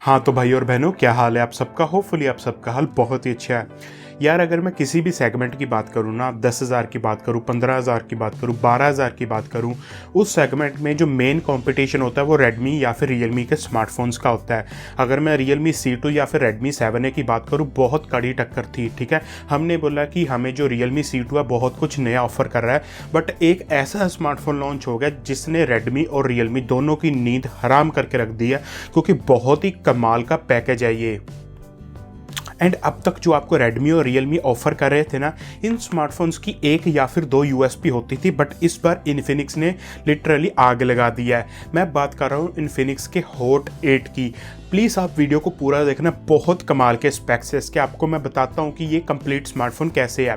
हाँ तो भाई और बहनों, क्या हाल है आप सबका। होपफुली आप सबका हाल बहुत ही अच्छा है यार। अगर मैं किसी भी सेगमेंट की बात करूँ ना, 10,000 की बात करूँ, 15,000 की बात करूँ, 12,000 की बात करूँ, उस सेगमेंट में जो मेन कंपटीशन होता है वो रेडमी या फिर रियलमी के स्मार्टफोन्स का होता है। अगर मैं रियलमी C2 या फिर रेडमी 7A की बात करूँ, बहुत कड़ी टक्कर थी। ठीक है, हमने बोला कि हमें जो रियलमी C2 है बहुत कुछ नया ऑफर कर रहा है, बट एक ऐसा स्मार्टफोन लॉन्च हो गया जिसने रेडमी और रियलमी दोनों की नींद हराम करके रख दी है, क्योंकि बहुत ही कमाल का पैकेज है ये। एंड अब तक जो आपको रेडमी और रियलमी ऑफर कर रहे थे ना, इन स्मार्टफोन्स की एक या फिर दो यूएसपी होती थी, बट इस बार इन्फिनिक्स ने लिटरली आग लगा दिया है। मैं बात कर रहा हूँ इन्फिनिक्स के हॉट 8 की। प्लीज़ आप वीडियो को पूरा देखना, बहुत कमाल के स्पेक्स है इसके। आपको मैं बताता हूँ कि ये कंप्लीट स्मार्टफोन कैसे है।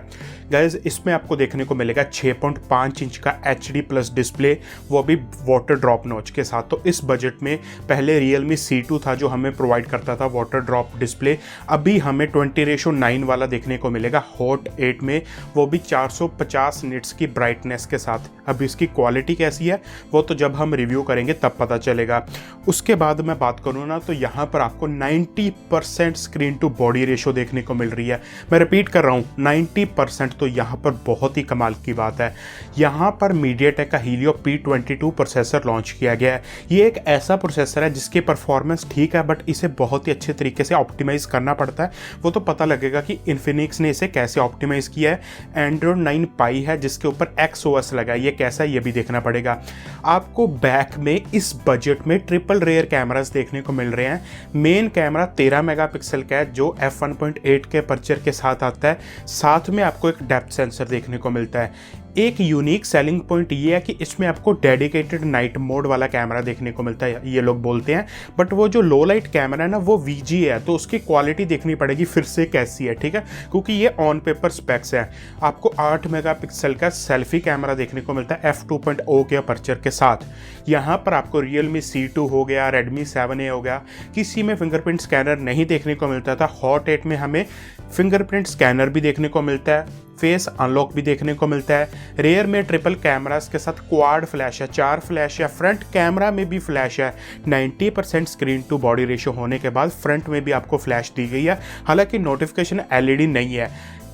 गाइज, इसमें आपको देखने को मिलेगा 6.5 इंच का HD+ डिस्प्ले, वो भी वाटर ड्रॉप नॉच के साथ। तो इस बजट में पहले रियलमी C2 था जो हमें प्रोवाइड करता था वाटर ड्रॉप डिस्प्ले, अभी हमें 20:9 वाला देखने को मिलेगा हॉट 8 में, वो भी 450 निट्स की ब्राइटनेस के साथ। अब इसकी क्वालिटी कैसी है वो तो जब हम रिव्यू करेंगे तब पता चलेगा। उसके बाद मैं बात करूँ ना, तो यहाँ पर आपको 90% स्क्रीन टू बॉडी रेशो देखने को मिल रही है। मैं रिपीट कर रहा हूँ 90%, तो यहाँ पर बहुत ही कमाल की बात है। यहाँ पर मीडियाटेक का हीलियो P22 प्रोसेसर लॉन्च किया गया है। ये एक ऐसा प्रोसेसर है जिसकी परफॉर्मेंस ठीक है, बट इसे बहुत ही अच्छे तरीके से ऑप्टिमाइज करना पड़ता है। वो तो पता लगेगा कि इन्फिनिक्स ने इसे कैसे ऑप्टिमाइज किया है। एंड्रॉइड 9 पाई है जिसके ऊपर XOS लगा है, ये कैसा है ये भी देखना पड़ेगा। आपको बैक में इस बजट में ट्रिपल रेयर कैमरास देखने को मिल रहे हैं। मेन कैमरा 13 मेगापिक्सल का है जो f1.8 के अपर्चर के साथ आता है। साथ में आपको एक डेप्थ सेंसर देखने को मिलता है। एक यूनिक सेलिंग पॉइंट ये है कि इसमें आपको डेडिकेटेड नाइट मोड वाला कैमरा देखने को मिलता है, ये लोग बोलते हैं। बट वो जो लो लाइट कैमरा है ना, वो VG है, तो उसकी क्वालिटी देखनी पड़ेगी फिर से कैसी है। ठीक है, क्योंकि ये ऑन पेपर स्पेक्स है। आपको 8 मेगापिक्सल का सेल्फी कैमरा देखने को मिलता है f2.0 के अपर्चर के साथ। यहाँ पर आपको रियलमी C2 हो गया, रेडमी 7A हो गया, किसी में फिंगरप्रिंट स्कैनर नहीं देखने को मिलता था। हॉट 8 में हमें फिंगरप्रिंट स्कैनर भी देखने को मिलता है, फेस अनलॉक भी देखने को मिलता है। रेयर में ट्रिपल कैमरास के साथ क्वाड फ्लैश है, 4 फ्लैश है, फ्रंट कैमरा में भी फ्लैश है। 90% स्क्रीन टू बॉडी रेशो होने के बाद फ्रंट में भी आपको फ्लैश दी गई है, हालांकि नोटिफिकेशन LED नहीं है।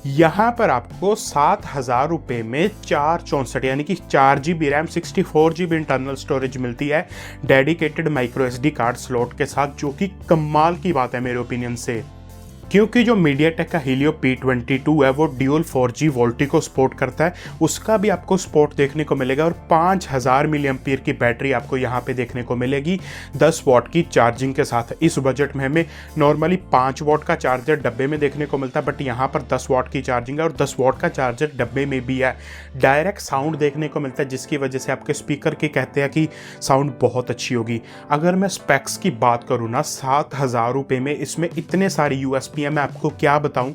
यहाँ पर आपको 7,000 रुपये में 464 यानी कि 4GB RAM, 64GB internal storage मिलती है dedicated micro SD card slot के साथ, जो कि कमाल की बात है मेरे ओपिनियन से। क्योंकि जो मीडियाटेक का हीलियो P22 है वो ड्यूल 4G वोल्टी को सपोर्ट करता है, उसका भी आपको सपोर्ट देखने को मिलेगा। और 5000 mAh की बैटरी आपको यहाँ पे देखने को मिलेगी 10 वाट की चार्जिंग के साथ। इस बजट में हमें नॉर्मली 5 वाट का चार्जर डब्बे में देखने को मिलता है, बट यहाँ पर 10 वाट की चार्जिंग है और 10 वाट का चार्जर डब्बे में भी है। डायरेक्ट साउंड देखने को मिलता है, जिसकी वजह से आपके स्पीकर की कहते हैं कि साउंड बहुत अच्छी होगी। अगर मैं स्पेक्स की बात करूँ ना, 7,000 रुपये में इसमें इतने सारी USP मैं आपको क्या बताऊं।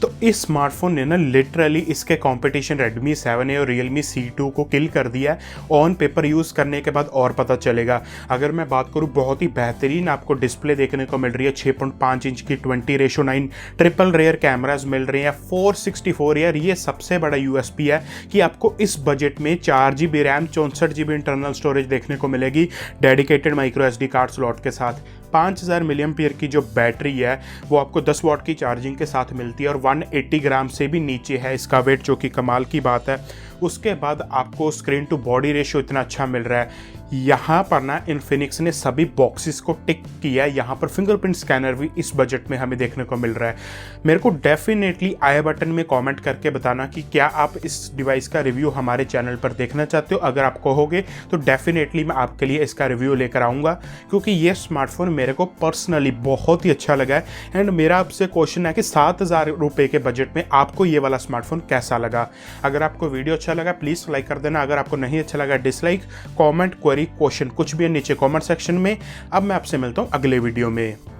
तो इस स्मार्टफोन ने ना लिटरली इसके कंपटीशन Redmi 7A और Realme C2 को किल कर दिया है। ऑन पेपर यूज़ करने के बाद और पता चलेगा। अगर मैं बात करूं, बहुत ही बेहतरीन आपको डिस्प्ले देखने को मिल रही है, 6.5 इंच की 20:9 ट्रिपल रेयर कैमराज मिल रहे हैं, 464 यार ये सबसे बड़ा USP है कि आपको इस बजट में 4GB RAM, 64GB internal storage देखने को मिलेगी dedicated micro SD card slot के साथ। 5000 mAh की जो बैटरी है वो आपको 10 वाट की चार्जिंग के साथ मिलती है और 180 ग्राम से भी नीचे है इसका वेट, जो कि कमाल की बात है। उसके बाद आपको स्क्रीन टू बॉडी रेशियो इतना अच्छा मिल रहा है। यहाँ पर ना इन्फिनिक्स ने सभी बॉक्सेस को टिक किया है। यहाँ पर फिंगरप्रिंट स्कैनर भी इस बजट में हमें देखने को मिल रहा है। मेरे को डेफिनेटली आई बटन में कमेंट करके बताना कि क्या आप इस डिवाइस का रिव्यू हमारे चैनल पर देखना चाहते हो। अगर आप कहोगे तो डेफिनेटली मैं आपके लिए इसका रिव्यू लेकर आऊँगा, क्योंकि ये स्मार्टफोन मेरे को पर्सनली बहुत ही अच्छा लगा है। एंड मेरा आपसे क्वेश्चन है कि 7,000 रुपये के बजट में आपको ये वाला स्मार्टफोन कैसा लगा। अगर आपको वीडियो अच्छा लगा प्लीज़ लाइक कर देना, अगर आपको नहीं अच्छा लगा डिसलाइक। कॉमेंट, क्वेरी, क्वेश्चन कुछ भी है नीचे कमेंट सेक्शन में। अब मैं आपसे मिलता हूँ अगले वीडियो में।